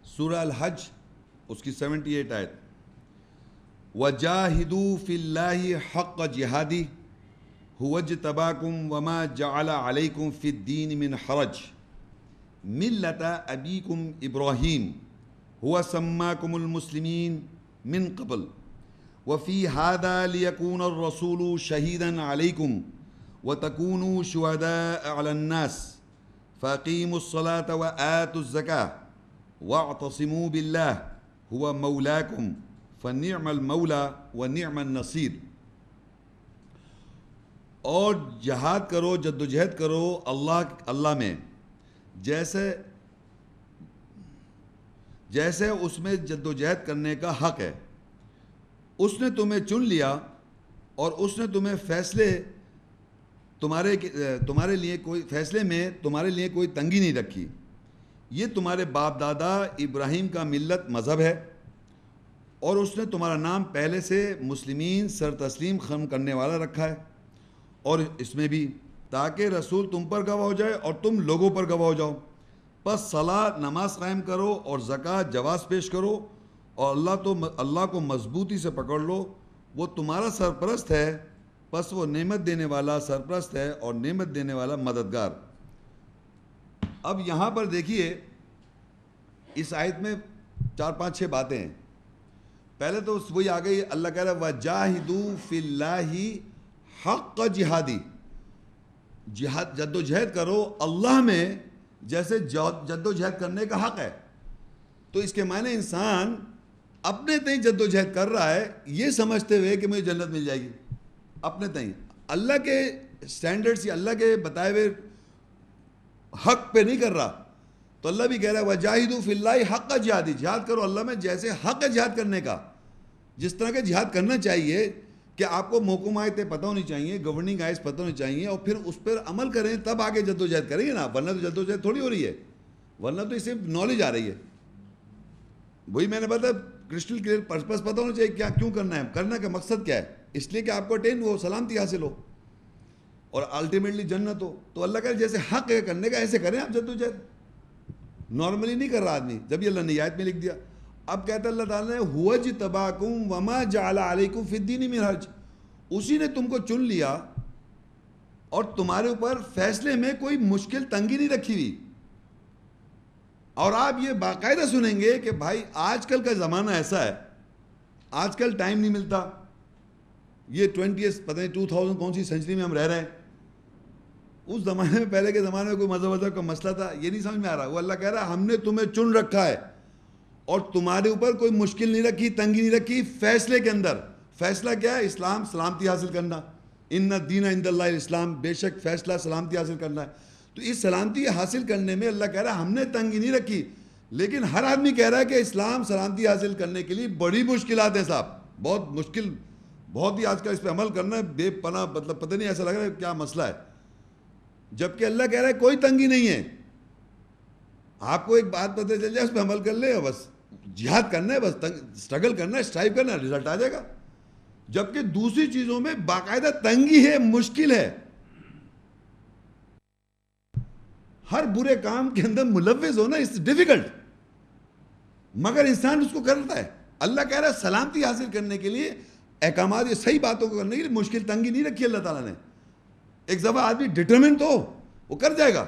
سورہ الحج اس کی 78 آیت، وَجَاهِدُوا فِي اللَّهِ حَقَّ جِهَادِهِ هُوَ اجْتَبَاكُمْ وَمَا جَعَلَ عَلَيْكُمْ فِي الدِّينِ مِنْ حَرَجٍ مِلَّةَ أَبِيكُمْ إِبْرَاهِيمَ هُوَ سَمَّاكُمُ الْمُسْلِمِينَ مِنْ قَبْلُ وَفِي هَذَا لِيَكُونَ الرَّسُولُ شَهِيدًا عَلَيْكُمْ وَتَكُونُوا شُهَدَاءَ عَلَى النَّاسِ فَأَقِيمُوا الصَّلَاةَ وَآتُوا الزَّكَاةَ وَاعْتَصِمُوا بِاللَّهِ هُوَ مَوْلَاكُمْ فَنِعْمَ الْمَوْلَى وَنِعْمَ النَّصِيرُ۔ اور جہاد کرو، جد و جہد کرو اللہ میں، جیسے اس میں جد و جہد کرنے کا حق ہے۔ اس نے تمہیں چن لیا اور اس نے تمہیں تمہارے لیے کوئی فیصلے میں تمہارے لیے کوئی تنگی نہیں رکھی۔ یہ تمہارے باپ دادا ابراہیم کا ملت مذہب ہے، اور اس نے تمہارا نام پہلے سے مسلمین سر تسلیم خم کرنے والا رکھا ہے، اور اس میں بھی تاکہ رسول تم پر گواہ ہو جائے اور تم لوگوں پر گواہ ہو جاؤ۔ پس صلاۃ نماز قائم کرو اور زکوٰۃ جواز پیش کرو، اور اللہ کو مضبوطی سے پکڑ لو، وہ تمہارا سرپرست ہے، پس وہ نعمت دینے والا سرپرست ہے اور نعمت دینے والا مددگار۔ اب یہاں پر دیکھیے اس آیت میں 4-5-6 باتیں ہیں۔ پہلے تو وہی آ گئی، اللہ کہہ رہا ہے وَجَاهِدُوا فِي اللَّهِ حَقَّ جِهَادِهِ، جہاد جد و جہد کرو اللہ میں جیسے جد و جہد کرنے کا حق ہے۔ تو اس کے معنی انسان اپنے تئیں جد و جہد کر رہا ہے یہ سمجھتے ہوئے کہ مجھے جنت مل جائے گی، اپنے تئیں اللہ کے سٹینڈرڈ سے، اللہ کے بتائے ہوئے حق پہ نہیں کر رہا۔ تو اللہ بھی کہہ رہا ہے وَجَاهِدُوا فِي اللَّهِ حَقَّ جِهَادِهِ، جہاد کرو اللہ میں جیسے حق ہے جہاد کرنے کا، جس طرح کے جہاد کرنا چاہیے کہ آپ کو محکوم آیتیں پتہ ہونی چاہیے، گورننگ آئیز پتہ ہونی چاہیے، اور پھر اس پر عمل کریں، تب آگے جد و جہد کریں گے نا، ورنہ تو جد و جہد تھوڑی ہو رہی ہے، ورنہ تو اسے نالج آ رہی ہے۔ وہی میں نے بتایا کرسٹل کلیئر پرپس پتہ ہونا چاہیے کیا کیوں کرنا ہے، کرنے کا مقصد کیا ہے، اس لیے کہ آپ کو اٹین ہو، سلامتی حاصل ہو اور الٹیمیٹلی جنت ہو۔ تو اللہ کہے جیسے حق ہے کرنے کا ایسے کریں آپ جد و جہد، نارملی نہیں کر رہا آدمی، جب یہ اللہ نے آیت میں لکھ دیا۔ اب کہتا ہے اللہ تعالیٰ نے هُوَ اجْتَبَاكُمْ وَمَا جَعَلَ عَلَيْكُمْ فِي الدِّينِ مِنْ حَرَجٍ، اسی نے تم کو چن لیا اور تمہارے اوپر فیصلے میں کوئی مشکل تنگی نہیں رکھی ہوئی۔ اور آپ یہ باقاعدہ سنیں گے کہ بھائی آج کل کا زمانہ ایسا ہے، آج کل ٹائم نہیں ملتا، یہ 20 پتہ نہیں 2000 کون سی سینچری میں ہم رہ رہے ہیں۔ اس زمانے میں، پہلے کے زمانے میں کوئی مذہب کا مسئلہ تھا، یہ نہیں سمجھ میں آ رہا۔ وہ اللہ کہہ رہا ہے ہم نے تمہیں چن رکھا ہے اور تمہارے اوپر کوئی مشکل نہیں رکھی، تنگی نہیں رکھی فیصلے کے اندر۔ فیصلہ کیا ہے؟ اسلام، سلامتی حاصل کرنا۔ ان الدین عند اللہ الاسلام، بے شک فیصلہ سلامتی حاصل کرنا ہے۔ تو اس سلامتی حاصل کرنے میں اللہ کہہ رہا ہے ہم نے تنگی نہیں رکھی، لیکن ہر آدمی کہہ رہا ہے کہ اسلام سلامتی حاصل کرنے کے لیے بڑی مشکلات ہیں صاحب، بہت مشکل، بہت ہی آج کل اس پہ عمل کرنا ہے بے پناہ، مطلب پتہ نہیں ایسا لگ رہا ہے کیا مسئلہ ہے، جبکہ اللہ کہہ رہا ہے کوئی تنگی نہیں ہے۔ آپ کو ایک بات پتہ چل جائے اس پہ عمل کر لے، بس جہاد کرنا ہے، بس اسٹرگل کرنا ہے، اسٹرائیو کرنا ہے، رزلٹ آ جائے گا۔ جبکہ دوسری چیزوں میں باقاعدہ تنگی ہے، مشکل ہے، ہر برے کام کے اندر ملوث ہونا اس ڈیفیکلٹ، مگر انسان اس کو کرتا ہے۔ اللہ کہہ رہا ہے سلامتی حاصل کرنے کے لیے احکامات، یہ صحیح باتوں کو کرنے کے لیے مشکل تنگی نہیں رکھی اللہ تعالیٰ نے۔ ایک دفعہ آدمی ڈٹرمنٹ ہو وہ کر جائے گا،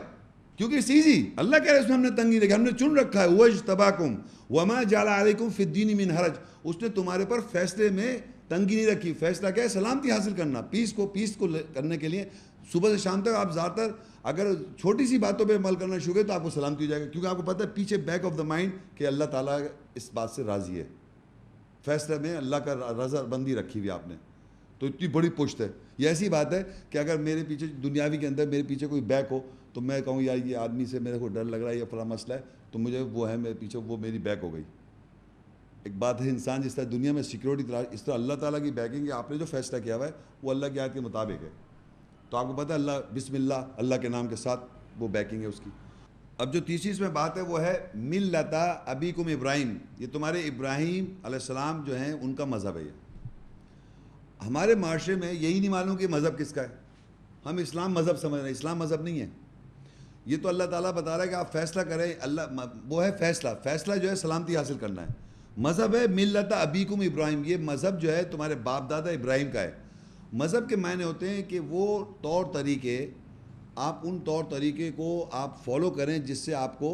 کیونکہ اٹس ایزی۔ اللہ کہہ رہا ہے اس میں ہم نے تنگی رکھی، ہم نے چن رکھا ہے، وَاجْتَبَاكُمْ وَمَا جَعَلَ عَلَيْكُمْ فِي الدِّينِ مِنْ حَرَجٍ، اس نے تمہارے پر فیصلے میں تنگی نہیں رکھی۔ فیصلہ کیا ہے؟ سلامتی حاصل کرنا، پیس کو کرنے کے لیے صبح سے شام تک آپ زیادہ تر اگر چھوٹی سی باتوں پہ عمل کرنا شروع کریں تو آپ کو سلامتی ہو جائے گا، کیونکہ آپ کو پتہ ہے پیچھے بیک آف دا مائنڈ کہ اللہ تعالیٰ اس بات سے راضی ہے، فیصلے میں اللہ کا رضا بندی رکھی ہوئی آپ نے، تو اتنی بڑی پشت ہے۔ یہ ایسی بات ہے کہ اگر میرے پیچھے دنیاوی کے اندر میرے پیچھے کوئی بیک ہو تو میں کہوں یار یہ آدمی سے میرے کو ڈر لگ رہا ہے، یہ فلاں مسئلہ ہے، تو مجھے وہ ہے میرے پیچھے، وہ میری بیک ہو گئی۔ ایک بات ہے انسان جس طرح دنیا میں سیکیورٹی تلاش، اس طرح اللہ تعالیٰ کی بیکنگ ہے، آپ نے جو فیصلہ کیا ہوا ہے وہ اللہ کی آیت کے مطابق ہے، تو آپ کو پتہ ہے اللہ بسم اللہ، اللہ کے نام کے ساتھ وہ بیکنگ ہے اس کی۔ اب جو تیسری اس میں بات ہے وہ ہے ملۃ ابیکم ابراہیم، یہ تمہارے ابراہیم علیہ السلام جو ہیں ان کا مذہب ہے۔ یہ ہمارے معاشرے میں یہی نہیں معلوم کہ مذہب کس کا ہے، ہم اسلام مذہب سمجھ رہے ہیں، اسلام مذہب نہیں ہے۔ یہ تو اللہ تعالیٰ بتا رہا ہے کہ آپ فیصلہ کریں. اللہ وہ ہے فیصلہ جو ہے سلامتی حاصل کرنا ہے. مذہب ہے ملت ابیکم ابراہیم. یہ مذہب جو ہے تمہارے باپ دادا ابراہیم کا ہے. مذہب کے معنی ہوتے ہیں کہ وہ طور طریقے، آپ ان طور طریقے کو آپ فالو کریں جس سے آپ کو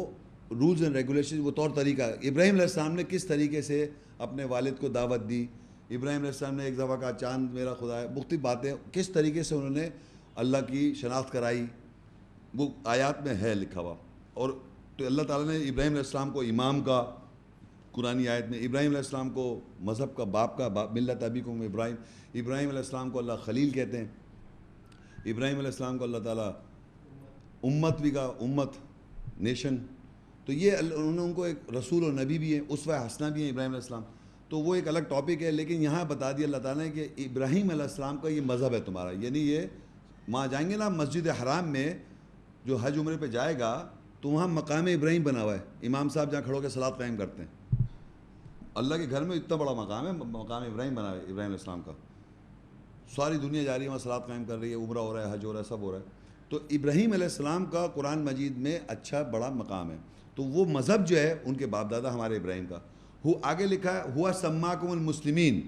رولز اینڈ ریگولیشن، وہ طور طریقہ. ابراہیم علیہ السلام نے کس طریقے سے اپنے والد کو دعوت دی، ابراہیم علیہ السلام نے ایک دفعہ کہا چاند میرا خدا ہے، مختلف باتیں کس طریقے سے انہوں نے اللہ کی شناخت کرائی، وہ آیات میں ہے لکھا ہوا. اور تو اللہ تعالیٰ نے ابراہیم علیہ السلام کو امام کا، قرآنی آیت میں ابراہیم علیہ السلام کو مذہب کا باپ کا، ملت ابیکم ابراہیم. ابراہیم علیہ السلام کو اللہ خلیل کہتے ہیں. ابراہیم علیہ السلام کو اللہ تعالیٰ امت بھی کہا، امت، نیشن. تو یہ انہوں نے ان کو ایک رسول اور نبی بھی ہیں، اسوہ حسنہ بھی ہیں ابراہیم علیہ السلام. تو وہ ایک الگ ٹاپک ہے، لیکن یہاں بتا دیا اللہ تعالیٰ نے کہ ابراہیم علیہ السلام کا یہ مذہب ہے تمہارا. یعنی یہ وہاں جائیں گے نا مسجد حرام میں، جو حج عمرے پہ جائے گا تو وہاں مقام ابراہیم بنا ہوا ہے. امام صاحب جہاں کھڑو کے صلاۃ قائم کرتے ہیں، اللہ کے گھر میں اتنا بڑا مقام ہے، مقام ابراہیم بنا ہے ابراہیم علیہ السلام کا. ساری دنیا جا رہی ہے وہاں صلاۃ قائم کر رہی ہے، عمرہ ہو رہا ہے، حج ہو رہا ہے، سب ہو رہا ہے. تو ابراہیم علیہ السلام کا قرآن مجید میں اچھا بڑا مقام ہے. تو وہ مذہب جو ہے ان کے باپ دادا ہمارے ابراہیم کا. آگے لکھا ہے ہوا سماکم المسلمین،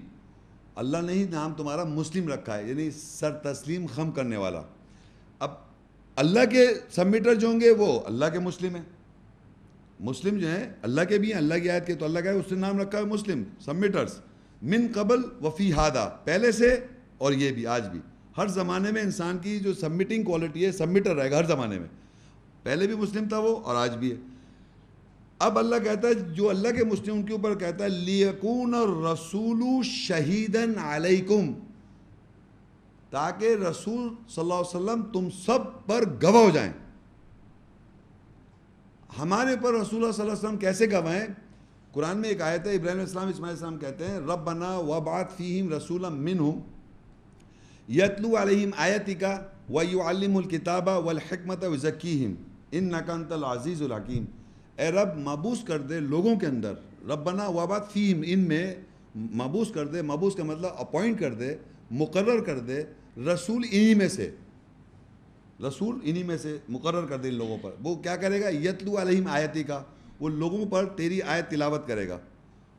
اللہ نے ہی نام تمہارا مسلم رکھا ہے، یعنی سر تسلیم خم کرنے والا. اب اللہ کے سبمیٹر جو ہوں گے وہ اللہ کے مسلم ہیں. مسلم جو ہیں اللہ کے بھی ہیں، اللہ کی آیت کے، تو اللہ کا ہے اس نے نام رکھا ہے مسلم، سبمیٹرز. من قبل وفی ہادہ، پہلے سے اور یہ بھی آج بھی. ہر زمانے میں انسان کی جو سبمٹنگ کوالٹی ہے، سبمیٹر رہے گا ہر زمانے میں. پہلے بھی مسلم تھا وہ اور آج بھی ہے. اب اللہ کہتا ہے جو اللہ کے مسلم ان کے اوپر کہتا ہے لیکون الرسول شہیدن علیکم، تاکہ رسول صلی اللہ علیہ وسلم تم سب پر گواہ ہو جائیں. ہمارے پر رسول اللہ صلی اللہ علیہ وسلم کیسے گواہ ہیں؟ قرآن میں ایک آیت ہے، ابراہیم علیہ السلام اسماعیل علیہ السلام کہتے ہیں ربنا وابعث فیہم رسولا منہم یتلو علیہم آیتک ویعلمہم الکتاب والحکمت ویزکیہم انک انت العزیز الحکیم. اے رب مبعوث کر دے لوگوں کے اندر، ربنا وابعث فیہم، ان میں مبعوث کر دے، مبعوث کا مطلب اپوائنٹ کر دے، مقرر کر دے رسول انہی میں سے، رسول انہی میں سے مقرر کر دے ان لوگوں پر. وہ کیا کرے گا؟ یتلو علیہم آیتی کا، وہ لوگوں پر تیری آیت تلاوت کرے گا.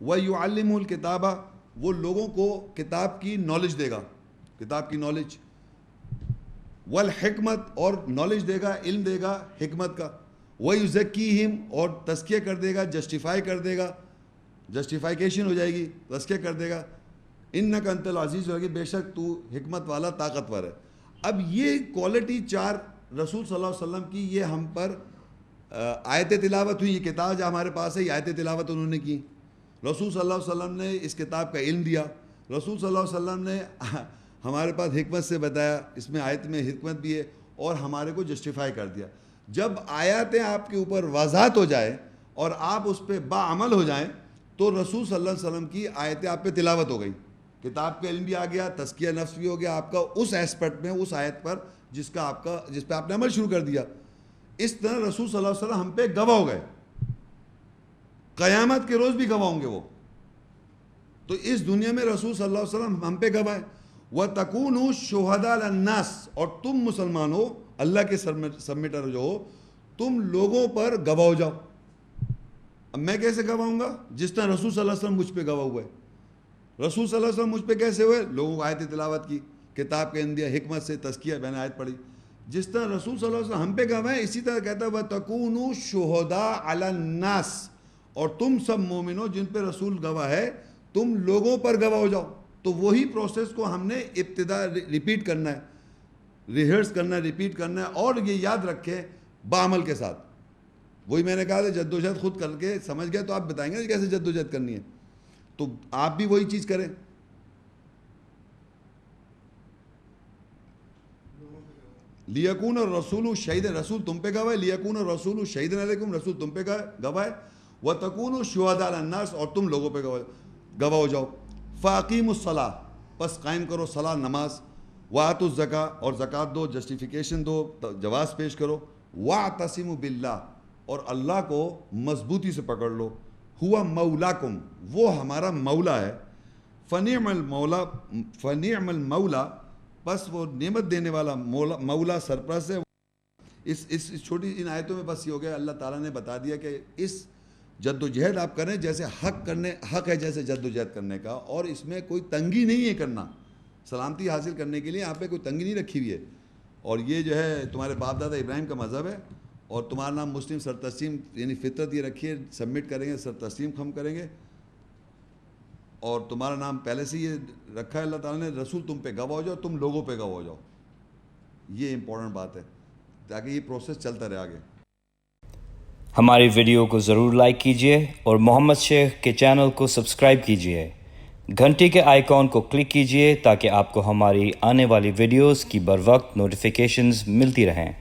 وَيُعَلِّمُ الْكِتَابَ، وہ لوگوں کو کتاب کی نالج دے گا، کتاب کی نالج. والحکمت، اور نالج دے گا، علم دے گا حکمت کا. وَيُزَكِّيهِمْ، اور تزکیہ کر دے گا، جسٹیفائی کر دے گا، جسٹیفائیکیشن ہو جائے گی، تزکیہ کر دے گا. اِنَّكَ أَنْتَ الْعَزِيزُ الْحَكِيمُ، بے شک تو حکمت والا طاقتور ہے. اب یہ کوالٹی چار رسول صلی اللہ علیہ وسلم کی، یہ ہم پر آیت تلاوت ہوئی. یہ کتاب جو ہمارے پاس ہے یہ آیت تلاوت انہوں نے کی. رسول صلی اللہ علیہ وسلم نے اس کتاب کا علم دیا. رسول صلی اللہ علیہ وسلم نے ہمارے پاس حکمت سے بتایا، اس میں آیت میں حکمت بھی ہے، اور ہمارے کو جسٹیفائی کر دیا. جب آیاتیں آپ کے اوپر واضحات ہو جائے اور آپ اس پہ باعمل ہو جائیں تو رسول صلی اللہ علیہ وسلم کی آیتیں آپ پہ تلاوت ہو گئی. کتاب کا علم بھی آ گیا، تزکیہ نفس بھی ہو گیا آپ کا اس ایسپیکٹ میں، اس آیت پر جس پہ آپ نے عمل شروع کر دیا. اس طرح رسول صلی اللہ علیہ وسلم ہم پہ گواہ ہو گئے، قیامت کے روز بھی گواہ ہوں گے وہ. تو اس دنیا میں رسول صلی اللہ علیہ وسلم ہم پہ گواہ ہے. وَتَكُونُوا شُهَدَاءَ عَلَى النَّاسِ، اور تم مسلمان ہو، اللہ کے سبمیٹر جو ہو، تم لوگوں پر گواہ ہو جاؤ. اب میں کیسے گواہ ہوں گا؟ جس طرح رسول صلی اللہ علیہ وسلم مجھ پہ گواہ ہوئے. رسول صلی اللہ علیہ وسلم مجھ پہ کیسے ہوئے؟ لوگوں کو آیت تلاوت کی، کتاب کے اندیا، حکمت سے تزکیہ، میں نے آیت پڑھی. جس طرح رسول صلی اللہ علیہ وسلم ہم پہ گواہ ہیں، اسی طرح کہتا ہے وَتَكُونُوا شُهَدَاءَ عَلَى النَّاسِ، اور تم سب مومنوں جن پہ رسول گواہ ہے تم لوگوں پر گواہ ہو جاؤ. تو وہی پروسیس کو ہم نے ابتدا ریپیٹ کرنا ہے، ریہرس کرنا ہے، ریپیٹ کرنا ہے. اور یہ یاد رکھے بعمل کے ساتھ. وہی میں نے کہا تھا جدوجہد خود کر کے سمجھ گئے تو آپ بتائیں گے کیسے جدوجہد کرنی ہے. تو آپ بھی وہی چیز کریں. لیکون الرسول شہید، رسول تم پہ گواہ ہے. لیکون الرسول شہید علیکم، رسول تم پہ گواہ ہے. وَتَكُونُوا شُهَدَاءَ عَلَى النَّاسِ، اور تم لوگوں پہ گواہ ہو جاؤ. فَأَقِيمُوا الصَّلَاةَ، پس قائم کرو صلاۃ، نماز. وَآتُوا الزَّكَاةَ، اور زکوٰۃ دو، جسٹیفیکیشن دو، جواز پیش کرو. وَاعْتَصِمُوا بِاللَّهِ، اور اللہ کو مضبوطی سے پکڑ لو. ہوا مولاکم، وہ ہمارا مولا ہے. فنعم المولا، پس وہ نعمت دینے والا مولا سرپرست ہے. اس چھوٹی ان آیتوں میں بس یہ ہو گیا, اللہ تعالیٰ نے بتا دیا کہ اس جد و جہد آپ کریں جیسے حق ہے جیسے جد و جہد کرنے کا, اور اس میں کوئی تنگی نہیں ہے کرنا. سلامتی حاصل کرنے کے لیے آپ پہ کوئی تنگی نہیں رکھی ہوئی ہے. اور یہ جو ہے تمہارے باپ دادا ابراہیم کا مذہب ہے, اور تمہارا نام مسلم سر تسلیم, یعنی فطرت یہ رکھی ہے, سبمٹ کریں گے سر تسلیم ہم کریں گے, اور تمہارا نام پہلے سے یہ رکھا ہے اللہ تعالیٰ نے, رسول تم پہ گواہ ہو جاؤ, تم لوگوں پہ گواہ ہو جاؤ. یہ امپورٹنٹ بات ہے تاکہ یہ پروسیس چلتا رہے آگے. ہماری ویڈیو کو ضرور لائک کیجیے اور محمد شیخ کے چینل کو سبسکرائب کیجیے. گھنٹی کے آئیکن کو کلک کیجیے تاکہ آپ کو ہماری آنے والی ویڈیوز کی بروقت نوٹیفیکیشنز ملتی رہیں.